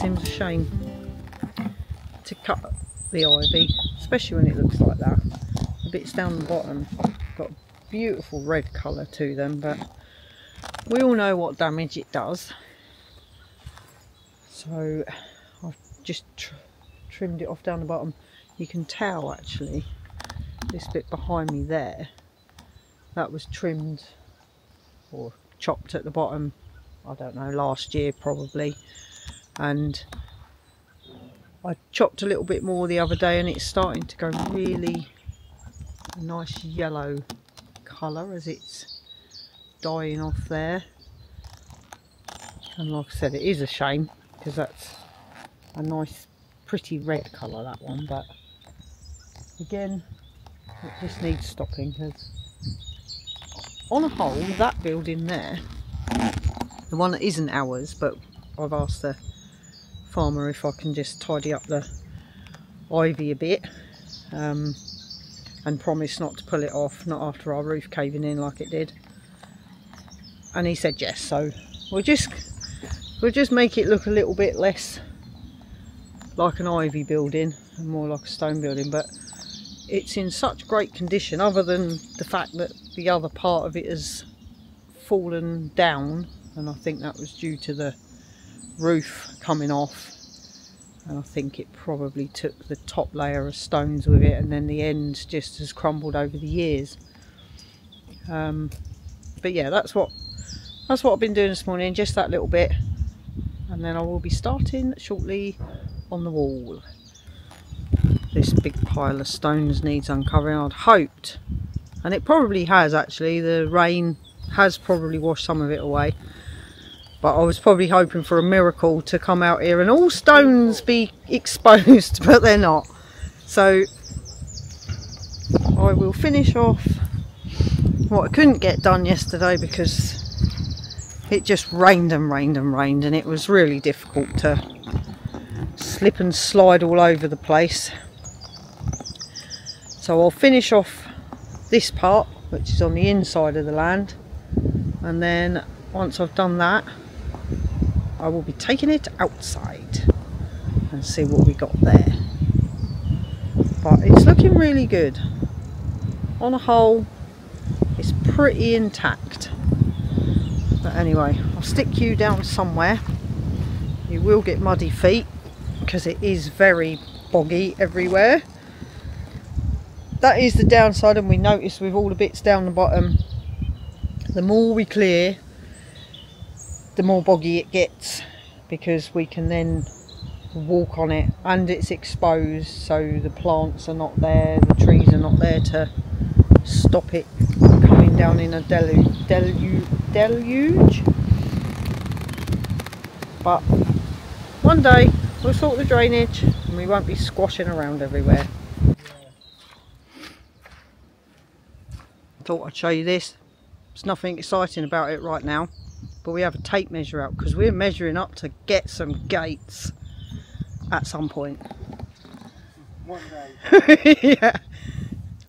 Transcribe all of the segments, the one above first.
Seems a shame to cut the ivy, especially when it looks like that. The bits down the bottom got a beautiful red colour to them, but we all know what damage it does. So I've just trimmed it off down the bottom. You can tell actually this bit behind me there, that was trimmed or chopped at the bottom, I don't know, last year probably. And I chopped a little bit more the other day and it's starting to go really a nice yellow colour as it's dying off there. And like I said, it is a shame because that's a nice pretty red colour, that one, but again it just needs stopping because on a whole that building there, the one that isn't ours, but I've asked the farmer if I can just tidy up the ivy a bit and promise not to pull it off, not after our roof caving in like it did, and he said yes. So we'll just make it look a little bit less like an ivy building and more like a stone building, but it's in such great condition other than the fact that the other part of it has fallen down, and I think that was due to the roof coming off, and I think it probably took the top layer of stones with it, and then the end just has crumbled over the years. But yeah, that's what I've been doing this morning, just that little bit, and then I will be starting shortly on the wall. This big pile of stones needs uncovering, I'd hoped, and it probably has actually, the rain has probably washed some of it away. But I was probably hoping for a miracle to come out here and all stones be exposed, but they're not. So I will finish off what I couldn't get done yesterday because it just rained and rained and rained, and it was really difficult to slip and slide all over the place. So I'll finish off this part, which is on the inside of the land, and then once I've done that, I will be taking it outside and see what we got there. But it's looking really good. On a whole, it's pretty intact. But anyway, I'll stick you down somewhere. You will get muddy feet because it is very boggy everywhere. That is the downside, and we notice with all the bits down the bottom, the more we clear, the more boggy it gets, because we can then walk on it and it's exposed, so the plants are not there, the trees are not there to stop it coming down in a deluge. But one day we'll sort the drainage and we won't be squashing around everywhere. Thought I'd show you this. There's nothing exciting about it right now, but we have a tape measure out because we're measuring up to get some gates at some point. One day. Yeah,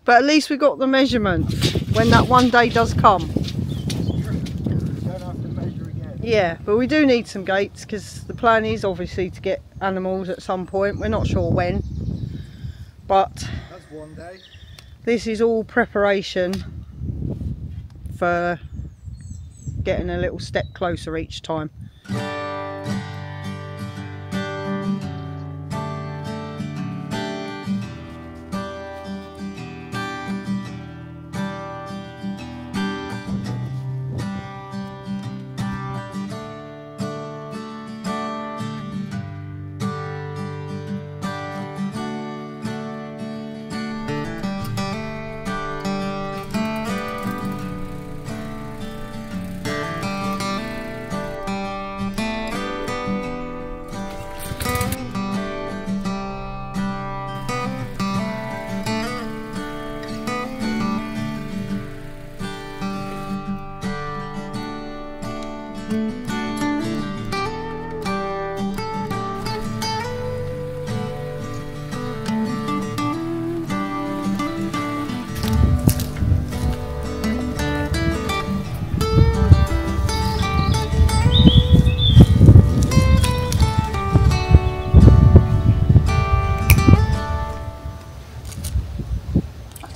but at least we got the measurements when that one day does come. You don't have to measure again. Yeah, but we do need some gates because the plan is obviously to get animals at some point. We're not sure when, but that's one day. This is all preparation for getting a little step closer each time.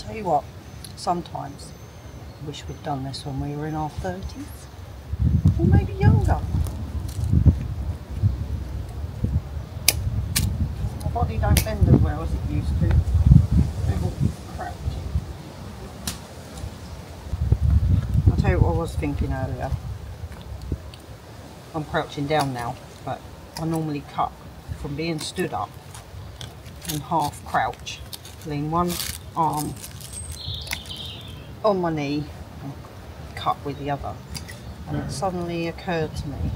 Tell you what, sometimes I wish we'd done this when we were in our 30s, or maybe younger. My body don't bend as well as it used to. They're all crouched. I'll tell you what I was thinking earlier. I'm crouching down now, but I normally cut from being stood up and half crouch. Lean one arm on my knee and cut with the other. And it suddenly occurred to me,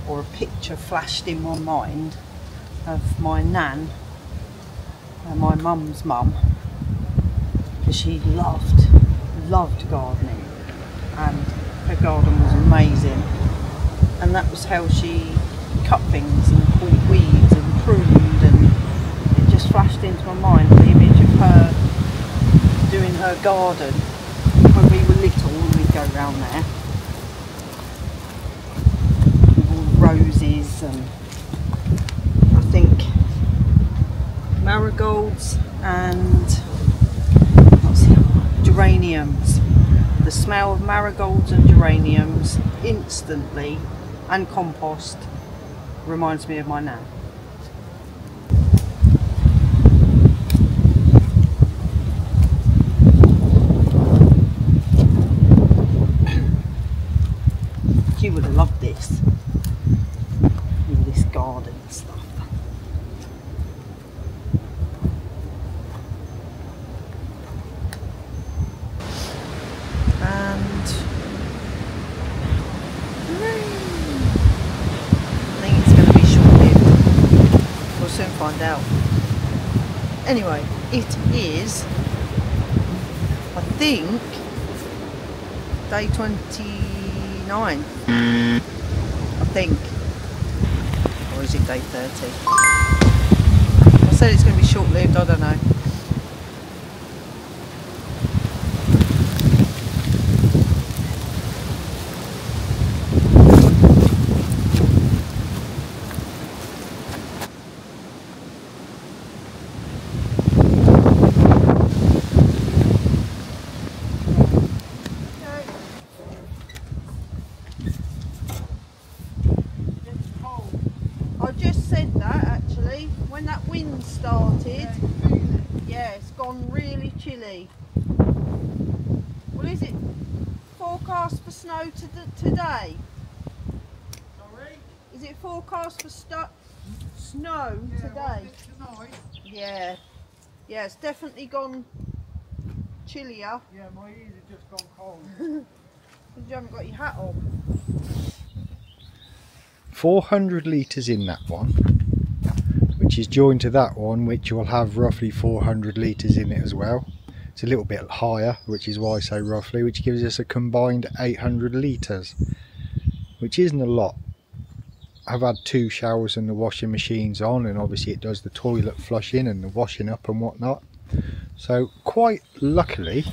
or a picture flashed in my mind, of my nan and my mum's mum, because she loved gardening, and her garden was amazing, and that was how she cut things and pulled weeds and pruned, and it just flashed into my mind the image of her doing her garden when we were little, and we'd go round there with all the roses and I think marigolds and what's the other one? Geraniums. The smell of marigolds and geraniums instantly, and compost, reminds me of my nan. She would have loved this, all this garden stuff. And I think it's going to be short-lived. We'll soon find out. Anyway, it is, I think, day 29. I think. Or is it day 30? I said it's going to be short-lived, I don't know. When that wind started, yeah, it's gone really chilly. Well, is it forecast for snow today? Sorry? Is it forecast for snow today? Tonight. Yeah, yeah, it's definitely gone chillier. Yeah, my ears have just gone cold. Because you haven't got your hat on. 400 litres in that one, which is joined to that one, which will have roughly 400 litres in it as well. It's a little bit higher, which is why I say roughly, which gives us a combined 800 litres, which isn't a lot. I've had 2 showers and the washing machine's on, and obviously it does the toilet flushing and the washing up and whatnot. So quite luckily,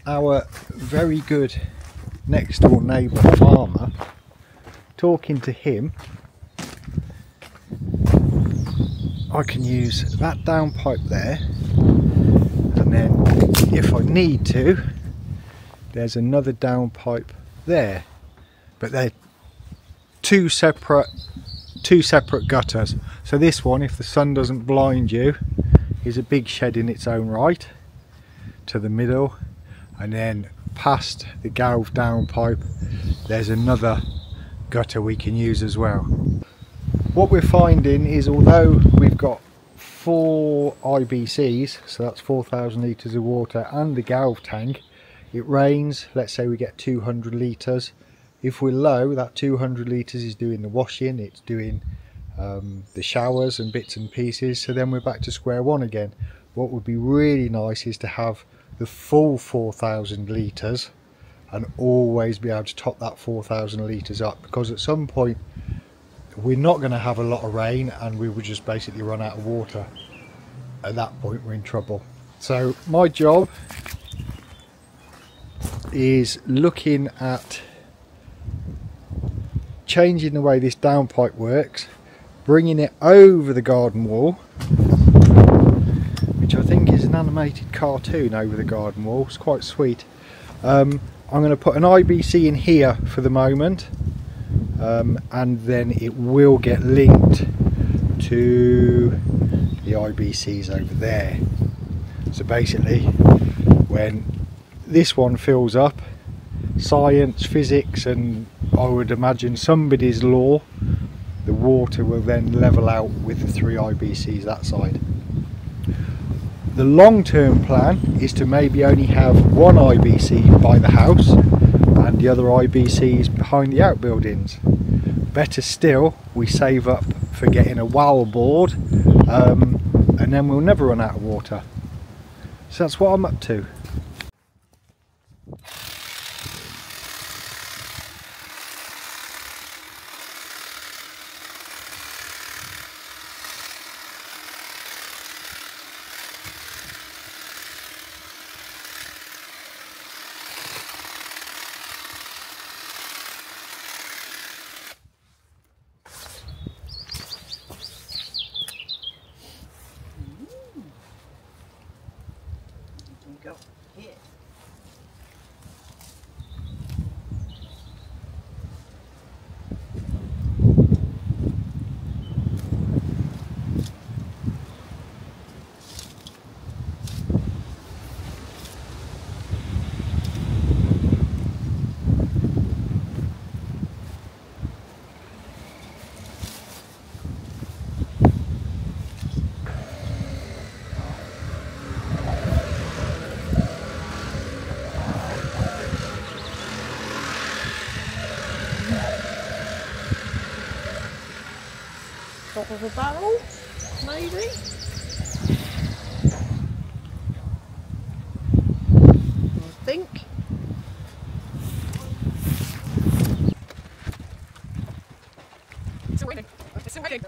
our very good next door neighbour farmer, talking to him, I can use that downpipe there, and then if I need to, there's another downpipe there, but they're two separate gutters. So this one, if the sun doesn't blind you, is a big shed in its own right to the middle, and then past the galv downpipe there's another gutter we can use as well. What we're finding is, although we've got 4 IBCs, so that's 4,000 litres of water, and the galv tank, it rains, let's say we get 200 litres. If we're low, that 200 litres is doing the washing, it's doing the showers and bits and pieces, so then we're back to square one again. What would be really nice is to have the full 4,000 litres and always be able to top that 4,000 litres up, because at some point we're not going to have a lot of rain and we would just basically run out of water. At that point we're in trouble. So my job is looking at changing the way this downpipe works, bringing it over the garden wall an animated cartoon over the garden wall. It's quite sweet. I'm going to put an IBC in here for the moment, and then it will get linked to the IBCs over there. So basically, when this one fills up, science, physics, and I would imagine somebody's law, the water will then level out with the 3 IBCs that side. The long-term plan is to maybe only have 1 IBC by the house and the other IBCs behind the outbuildings. Better still, we save up for getting a well board, and then we'll never run out of water. So that's what I'm up to. Go here. Top of a barrel, maybe? I think. Still waiting. Still waiting.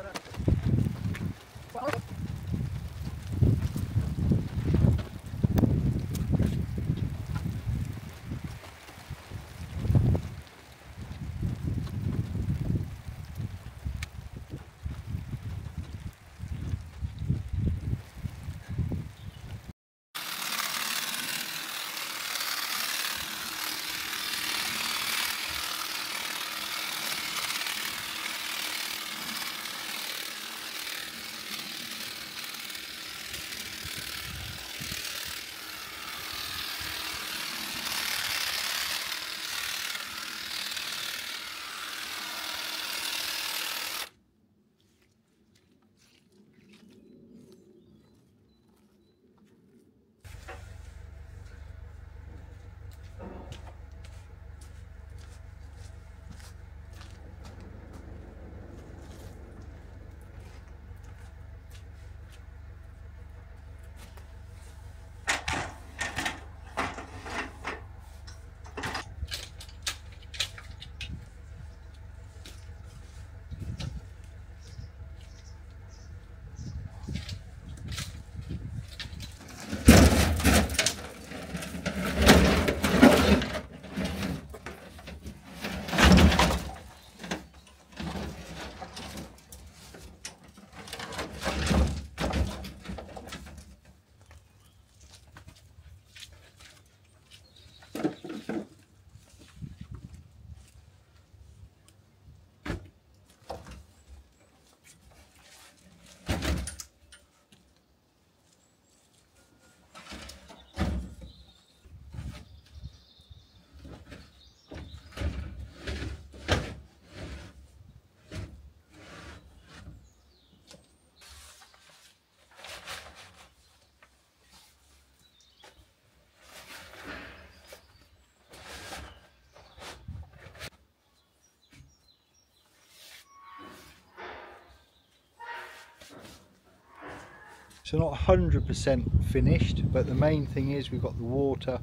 So not 100% finished, but the main thing is we've got the water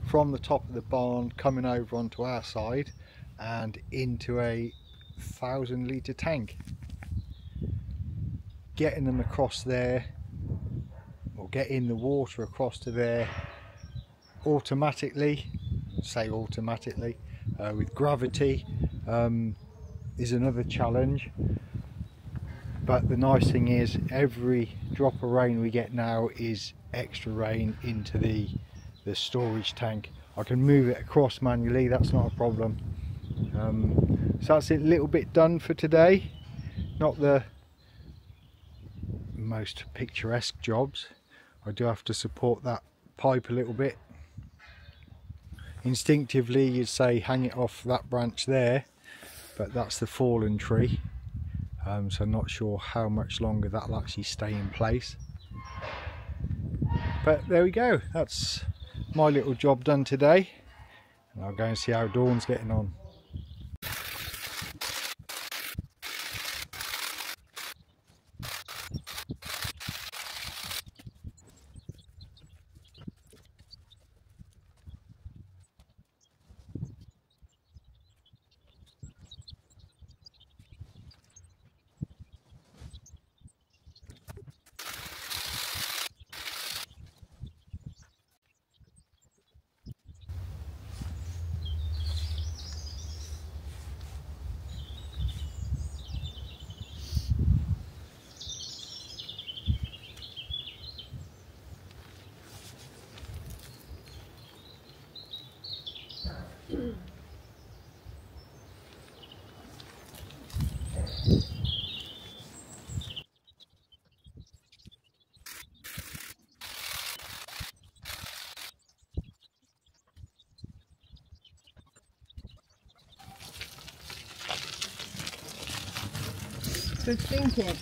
from the top of the barn coming over onto our side and into a 1,000 litre tank. Getting them across there, or getting the water across to there automatically, with gravity, is another challenge. But the nice thing is every drop of rain we get now is extra rain into the storage tank. I can move it across manually, that's not a problem. So that's a little bit done for today. Not the most picturesque jobs. I do have to support that pipe a little bit. Instinctively you'd say hang it off that branch there, but that's the fallen tree, so I'm not sure how much longer that'll actually stay in place. But there we go, that's my little job done today, and I'll go and see how Dawn's getting on. Good thinking.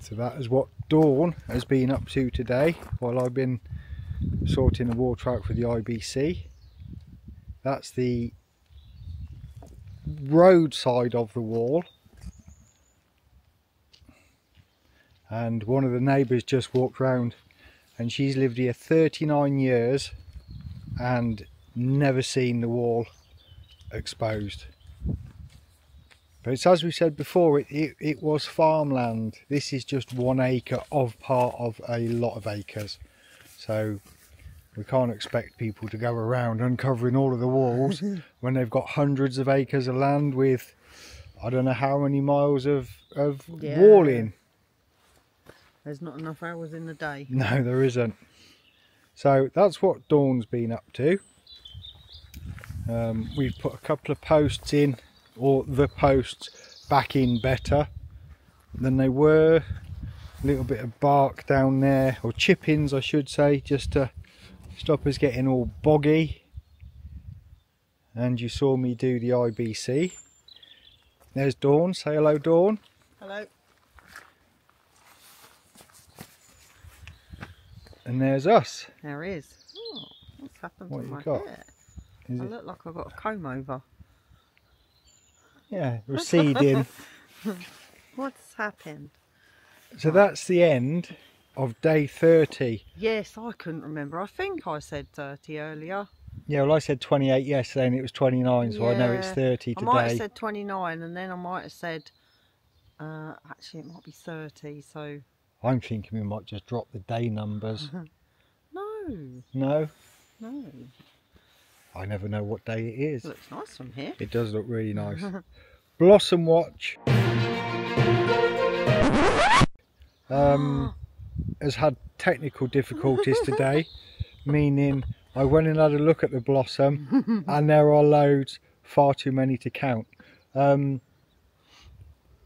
So that is what Dawn has been up to today while I've been sorting the water out for the IBC. That's the road side of the wall, and one of the neighbours just walked round, and she's lived here 39 years and never seen the wall exposed. But it's as we said before, it was farmland. This is just 1 acre of part of a lot of acres. So we can't expect people to go around uncovering all of the walls when they've got hundreds of acres of land with I don't know how many miles of walling. There's not enough hours in the day. No, there isn't. So that's what Dawn's been up to. We've put a couple of posts in, or the posts back in better than they were. A little bit of bark down there, or chippings I should say, just to stop us getting all boggy. and you saw me do the IBC. There's Dawn. Say hello, Dawn. Hello. And there's us. There is. Oh, what's happened What to you my got? hair? Is I it? look like I've got a comb over. Yeah, receding. What's happened? So that's the end of day 30. Yes, I couldn't remember. I think I said 30 earlier. Yeah, well I said 28 yesterday and it was 29, so I know it's 30 I might have today. said 29 and then I might have said, actually it might be 30, so... I'm thinking we might just drop the day numbers. No. No? No. I never know what day it is. It looks nice from here. It does look really nice. Blossom Watch has had technical difficulties today, meaning I went and had a look at the blossom and there are loads, far too many to count.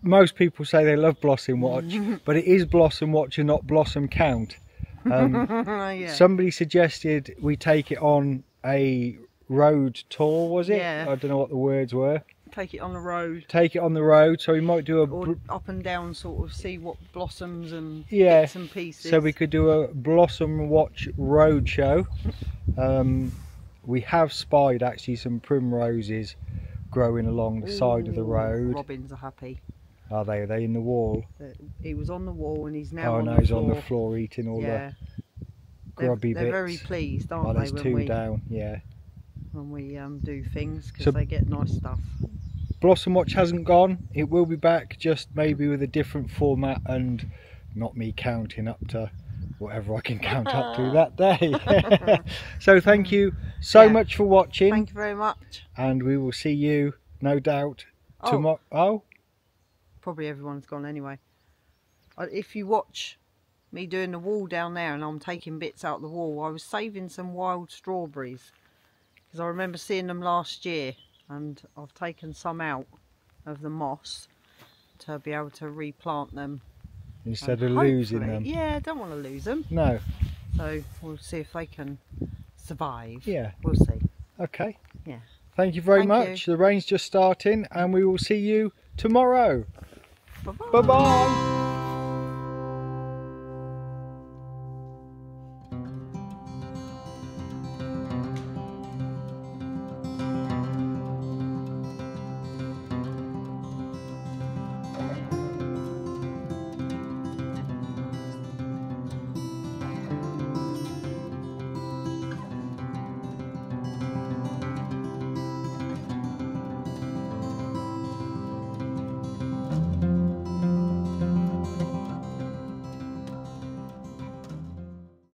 Most people say they love Blossom Watch, but it is Blossom Watch and not Blossom Count. Yeah. Somebody suggested we take it on a road tour, was it? Yeah. I don't know what the words were. Take it on the road. Take it on the road, so we might do Or up and down, sort of see what blossoms and yeah, bits and pieces. so we could do a Blossom Watch road show. We have spied actually some primroses growing along the side of the road. Robins are happy. Are they? Are they in the wall? He was on the wall and he's now Oh on no, the he's floor. on the floor eating all the grubby they're bits. very pleased, Oh, aren't there's they, two down, yeah. when we do things, because So- they get nice stuff. Blossom Watch hasn't gone. It will be back, just maybe with a different format and not me counting up to whatever I can count up to that day. So thank you so much for watching. Thank you very much. And we will see you, no doubt, tomorrow. Oh, Probably everyone's gone anyway. If you watch me doing the wall down there and I'm taking bits out the wall, I was saving some wild strawberries because I remember seeing them last year, and I've taken some out of the moss to be able to replant them instead and of losing hopefully- them. Yeah, I don't want to lose them, No. so we'll see if they can survive. Yeah. We'll see. Okay. Yeah. Thank you very Thank much. you. The rain's just starting and we will see you tomorrow. Bye-bye. Bye-bye.